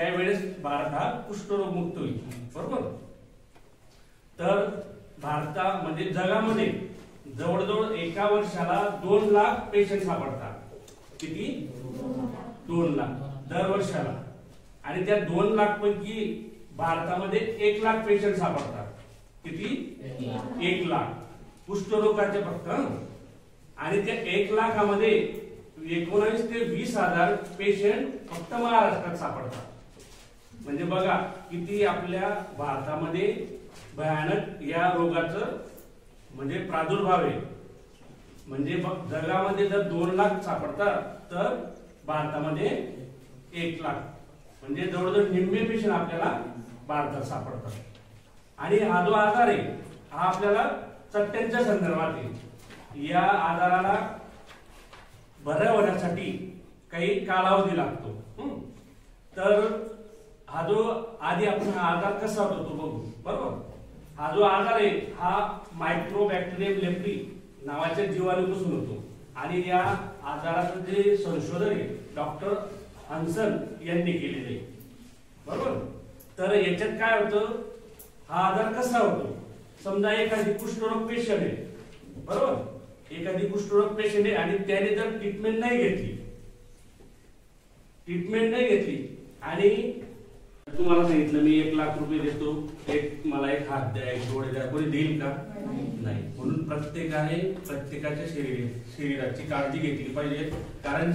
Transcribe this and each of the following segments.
त्यावेळेस भारत हा कुष्ठरोग मुक्त होईल, बरोबर. तर भारतामध्ये जगामध्ये जवळजवळ एका वर्षाला 2 लाख पेशंट सापडतात. किती? 2 लाख दर वर्षाला. आणि त्या 2 लाख पैकी भारतामध्ये 1 लाख पेशंट सापडतात. किती? 1 लाख कुष्ठरोगाचे फक्त. आणि त्या 1 लाखामध्ये 19 ते 20,000 पेशंट फक्त महाराष्ट्रात सापडतात. म्हणजे बघा किती आपल्या भारतामध्ये भयानक या रोगाचं म्हणजे प्रादुर्भाव आहे. म्हणजे जगामध्ये जर 2 लाख सापडतात तर भारतामध्ये 1 लाख, म्हणजे जवळजवळ निम्मे पेशंट आपल्याला भारतात सापडतात. आणि हा जो आजार आहे हा आपल्याला चट्ट्यांच्या संदर्भात आहे. या आजाराला बरे होण्यासाठी काही कालावधी लागतो. तर हा जो आधी आपण आजार कसा होतो तो बघू, बरोबर. हा जो आजार आहे हा मायक्रोबॅक्टेरियम लेप्री नावाच्या जीवाणूपासून होतो. आणि या आजाराचं जे संशोधन आहे डॉक्टर हन्सन यांनी केलेले आहे, बरोबर. तर याच्यात काय होतं, हा आजार कसा होतो. समजा एखादी कुष्ठरोग पेशंट आहे, बरोबर. एखादी कुष्ठरोग पेशंट आहे आणि त्याने जर ट्रीटमेंट नाही घेतली आणि तुम्हाला सांगितलं मी 1 लाख रुपये देतो, मला एक हात द्या, एक डोळे द्या, कोणी देईल का? नाही. म्हणून प्रत्येकाने प्रत्येकाच्या शरीराची काळजी घेतली पाहिजे. कारण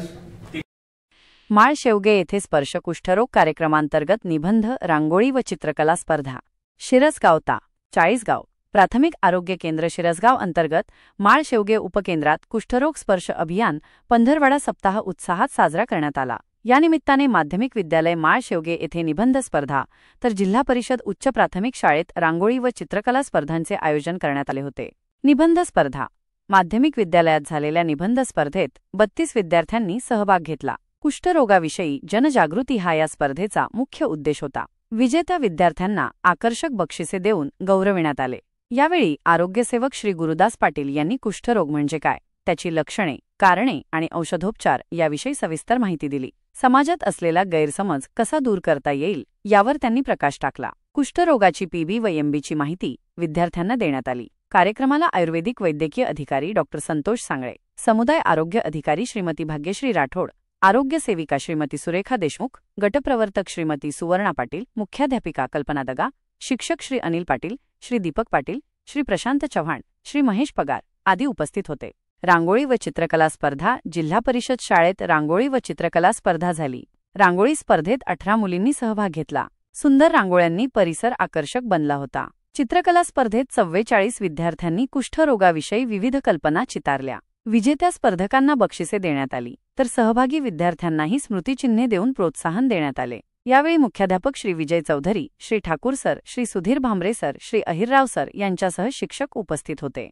माळशेवगे येथे स्पर्श कुष्ठरोग कार्यक्रमांतर्गत निबंध, रांगोळी व चित्रकला स्पर्धा. शिरसगाव ता 40गाव प्राथमिक आरोग्य केंद्र शिरसगाव अंतर्गत माळशेवगे उपकेंद्रात कुष्ठरोग स्पर्श अभियान पंधरवडा सप्ताह उत्साहात साजरा करण्यात आला. या निमित्ताने माध्यमिक विद्यालय माळशेवगे येथे निबंध स्पर्धा तर जिल्हा परिषद उच्च प्राथमिक शाळेत रांगोळी व चित्रकला स्पर्धांचे आयोजन करण्यात आले होते. निबंध स्पर्धा. माध्यमिक विद्यालयात झालेल्या निबंध स्पर्धेत 32 विद्यार्थ्यांनी सहभाग घेतला. कुष्ठरोगाविषयी जनजागृती हा या स्पर्धेचा मुख्य उद्देश होता. विजेत्या विद्यार्थ्यांना आकर्षक बक्षिसे देऊन गौरविण्यात आले. यावेळी आरोग्यसेवक श्री गुरुदास पाटील यांनी कुष्ठरोग म्हणजे काय, त्याची लक्षणे, कारणे आणि औषधोपचार याविषयी सविस्तर माहिती दिली. समाजात असलेला गैरसमज कसा दूर करता येईल यावर त्यांनी प्रकाश टाकला. कुष्ठरोगाची पीबी व एमबीची माहिती विद्यार्थ्यांना देण्यात आली. कार्यक्रमाला आयुर्वेदिक वैद्यकीय अधिकारी डॉक्टर संतोष सांगळे, समुदाय आरोग्य अधिकारी श्रीमती भाग्यश्री राठोड, आरोग्य सेविका श्रीमती सुरेखा देशमुख, गटप्रवर्तक श्रीमती सुवर्णा पाटील, मुख्याध्यापिका कल्पना दगा, शिक्षक श्री अनिल पाटील, श्री दीपक पाटील, श्री प्रशांत चव्हाण, श्री महेश पगार आदी उपस्थित होते. रांगोळी व चित्रकला स्पर्धा. जिल्हा परिषद शाळेत रांगोळी व चित्रकला स्पर्धा झाली. रांगोळी स्पर्धेत 18 मुलींनी सहभाग घेतला. सुंदर रांगोळ्यांनी परिसर आकर्षक बनला होता. चित्रकला स्पर्धेत 44 विद्यार्थ्यांनी कुष्ठरोगाविषयी विविध कल्पना चितारल्या. विजेत्या स्पर्धकांना बक्षिसे देण्यात आली तर सहभागी विद्यार्थ्यांनाही स्मृतिचिन्हे देऊन प्रोत्साहन देण्यात आले. यावेळी मुख्याध्यापक Shri Vijay Chaudhari, Shri Thakur sir, Shri Sudhir Bhambare sir, Shri Ahirrao sir यांच्यासह शिक्षक उपस्थित होते.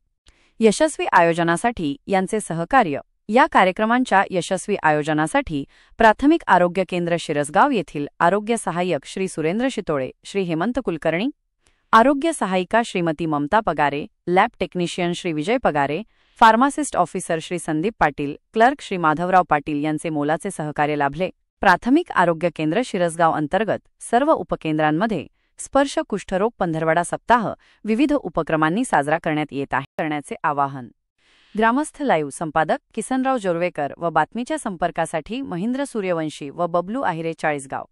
यशस्वी आयोजनासाठी यांचे सहकार्य. या कार्यक्रमांच्या यशस्वी आयोजनासाठी प्राथमिक आरोग्य केंद्र शिरसगाव येथील आरोग्य सहाय्यक श्री सुरेंद्र शितोळे, श्री हेमंत कुलकर्णी, आरोग्य सहायिका Shrimati Mamta Pagare, lab technician Shri Vijay Pagare, pharmacist officer Shri Sandeep Patil, clerk Shri Madhavrao Patil यांचे मोलाचे सहकार्य लाभले. प्राथमिक आरोग्य केंद्र शिरसगाव अंतर्गत सर्व उपकेंद्रांमध्ये स्पर्श कुष्ठरोग पंधरवडा सप्ताह विविध उपक्रमांनी साजरा करण्यात येत आहे. करण्याचे आवाहन. ग्रामस्थ लाईव्ह संपादक किसनराव जोरवेकर व बातमीच्या संपर्कासाठी महेंद्र सूर्यवंशी व बबलू आहिरे 40गाव.